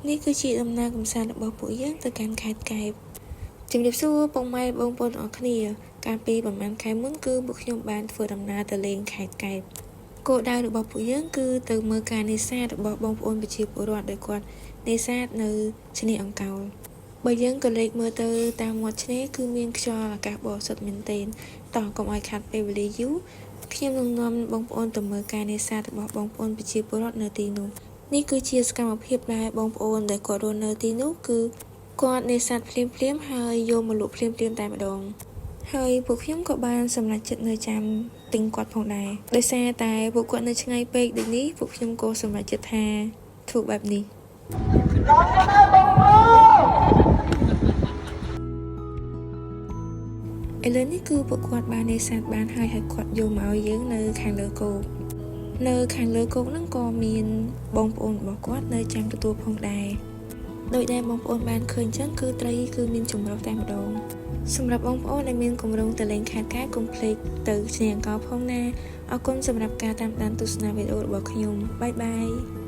នេះគឺជាដំណើរកំសាន្តរបស់ពួកយើងទៅកាន់ខេត្តកែបជំរាបសួរពុកម៉ែបងប្អូនអរគ្នាកាលពីប្រហែលខែមុនគឺពួកខ្ញុំបានធ្វើដំណើរទៅលេងខេត្តកែបគោលដៅរបស់ពួកយើងគឺទៅមើលការនេសាទរបស់បងប្អូនប្រជាពលរដ្ឋដែលគាត់នេសាទនៅឆ្នេរអង្កោលបើយើងក៏លេចមើលទៅតាមមាត់ឆ្នេរគឺមានខ្យល់អាកាសបរិសុទ្ធមែនទែនតោះកុំឲ្យខាត់ពេលវេលាយូរខ្ញុំនឹងនាំបងប្អូនទៅមើលការនេសាទរបស់បងប្អូនប្រជាពលរដ្ឋនៅទីនោះនេះគឺជាសកម្មភាពដែលបងប្អូនដែលគាត់រស់នៅទីនោះគឺគាត់នេសាទភ្លាមៗហើយយកមកលក់ភ្លាមៗតែម្ដងហើយពួកខ្ញុំក៏បានសម្រេចចិត្តនៅចាំទិញគាត់ផងដែរដោយសារតែពួកគាត់នៅឆ្ងាយពេកដូចនេះពួកខ្ញុំក៏សម្រេចចិត្តថាធ្វើបែបនេះឥឡូវនេះគឺពួកគាត់បាននេសាទបានហើយគាត់យកមកឲ្យយើងនៅខាងលើគោកហ្នឹងក៏មានបងប្អូនរបស់គាត់នៅចាំទទួលផងដែរដោយដែលបងប្អូនបានឃើញចឹងគឺត្រីគឺមានចម្រុះតែម្ដងសម្រាប់បងប្អូនដែលមានគម្រោងទៅលេងខេត្តកែបកុំភ្លេចទៅឆ្នេរអង្កោលផងណាអរគុណសម្រាប់ការតាមដានទស្សនាវីដេអូរបស់ខ្ញុំបាយបាយ